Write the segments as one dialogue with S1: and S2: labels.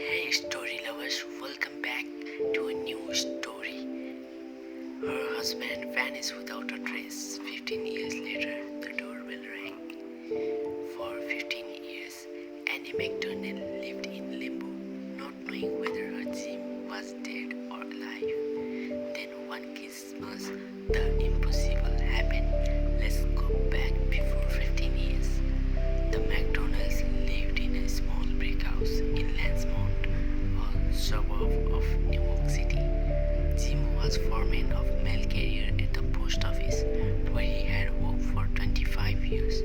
S1: Hey story lovers, welcome back to a new story. Her husband vanished without a trace. 15 years later, the doorbell rang. For 15 years, Annie McDonald lived in limbo, not knowing whether her Jim was dead or alive. Then one Christmas, the impossible happened. Let's go back before 15 years. The McDonalds lived in a small brick house in Lansmont, a suburb of New York City. Jim was foreman of mail carrier at the post office, where he had worked for 25 years.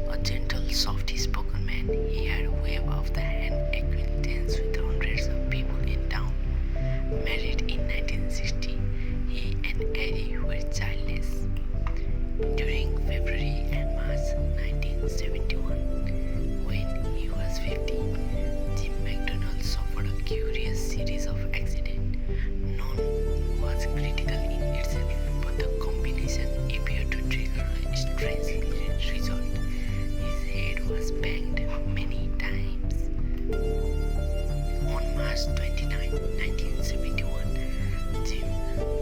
S1: A gentle, soft-spoken man, he had a wave of the hand acquaintance with hundreds of people in town. Married in 1960, he and Eddie were childless. During February and March 1971, when he was 15, Jim McDonald suffered a curious series of accidents. None was critical in itself, but the combination appeared to trigger a strange result. His head was banged many times. On March 29, 1971, Jim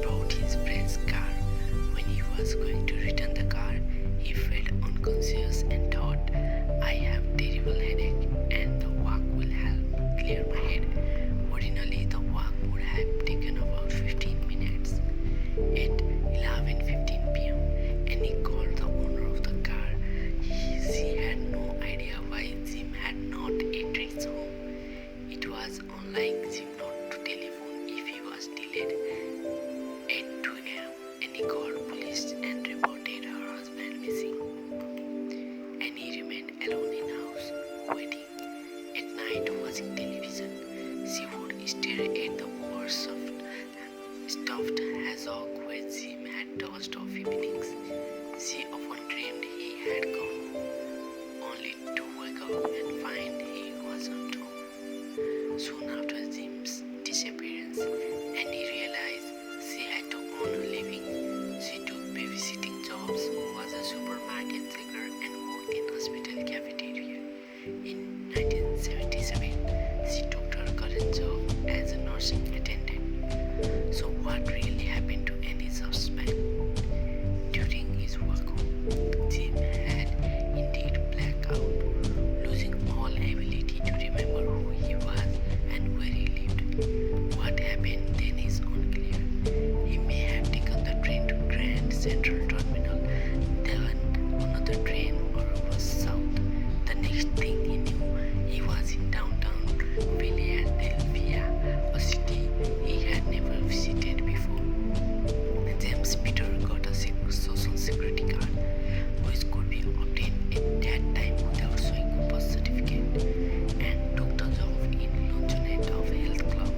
S1: brought his friend's car. When he was going to return the car, he felt unconscious and thought, I have terrible headache and the walk will help clear my head. Ordinarily, the walk would have taken about 15 minutes. At 11:15 p.m., Annie called the owner of the car. She had no idea why Jim had not yet reached home. It was unlike Jim not to telephone if he was delayed. At 2 a.m., Annie called police and reported her husband missing. Annie remained alone in house, waiting. At night, watching television, she would stare at the walls of stuffed hedgehog where Jim had dozed off evenings. She often dreamed he had gone home, only to wake up and find he wasn't home. Soon after Jim's disappearance, Annie realized she had to earn a living. She took babysitting jobs, was a supermarket checker, and worked in hospital cafeteria. In 1977, she took her current job as a nursing attendant. So what really happened to Annie's husband? During his walk home, Jim had indeed blacked out, losing all ability to remember who he was and where he lived. What happened then is unclear. He may have taken the train to Grand Central Terminal, then another train or was south. The next thing he knew, he was in downtown Philadelphia, a city he had never visited before. James Peter got a social security card, which could be obtained at that time without showing a birth certificate, and took the job in luncheonette of a health club.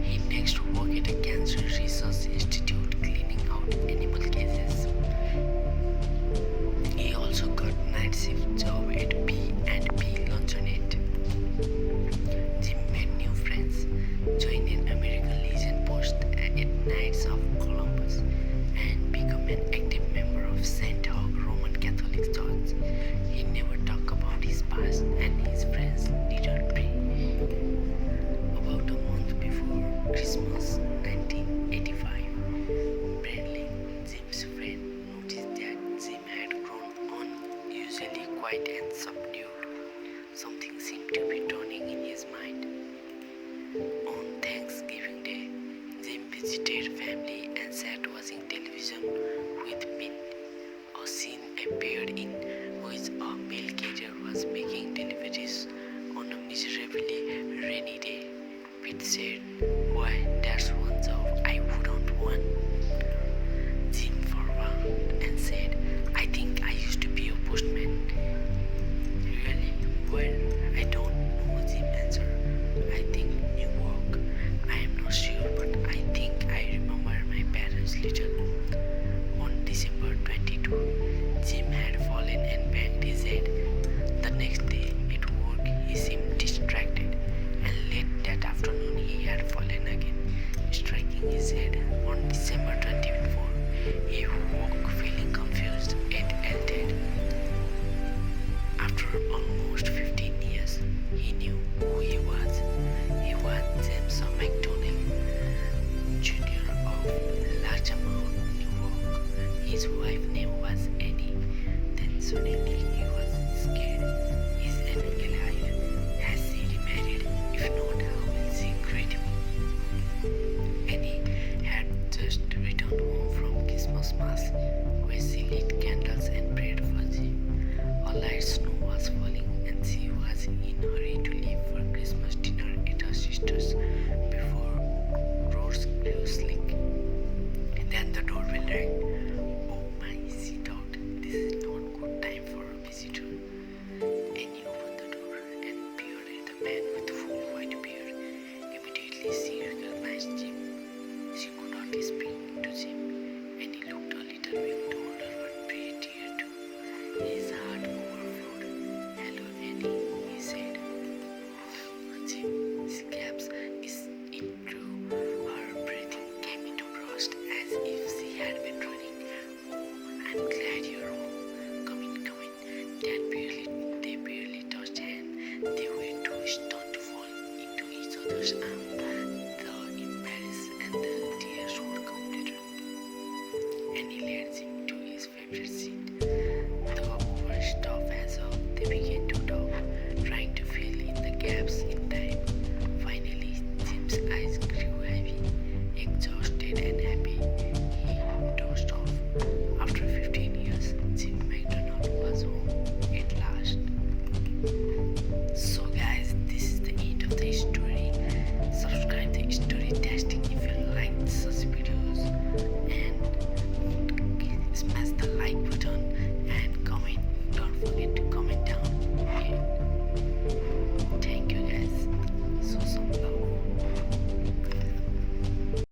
S1: He next worked at a cancer research institute cleaning out animal cages. He also got night shift job at P&P luncheonette. Jim made new friends, joined an American Legion post at Knights of Columbus, and became an active member of St. Hog Roman Catholic Church. He never talked about his past, and his friends didn't pray. About a month before Christmas 1985, Bradley, Jim's friend, noticed that Jim had grown unusually quiet and subdued. Something seemed to be turning in his mind. On Thanksgiving Day, Jim visited family and sat watching television with Pete. A scene appeared in which a mail carrier was making deliveries on a miserably rainy day. Pete said, Boy, that's one job I wouldn't want. Jim frowned and said, I think I used to be a postman. Really? Well, I don't know, Jim answered. I think New York. I am not sure, but I think I remember my parents little. On December 22, Jim had fallen and banged his head. The next day at work, he seemed distracted, and late that afternoon he had fallen again, striking his head. On December 24, he woke feeling confused and altered. After almost 15 years, he knew who he was. He was Immediately she recognized Jim. She could not speak to Jim, and he looked a little bit older but prettier too. His heart overflowed. "Hello, Annie," he said. Jim, she gasped. "Is it true?" Her breathing came into burst as if she had been running. "Oh, I'm glad you're home. Come in, come in." They barely touched hands. They were too stunned to fall into each other's arms. The embarrassed and the tears would completely. Annie led Jim to his favorite seat. The worst of as they began to talk, trying to fill in the gaps in time. Finally, Jim's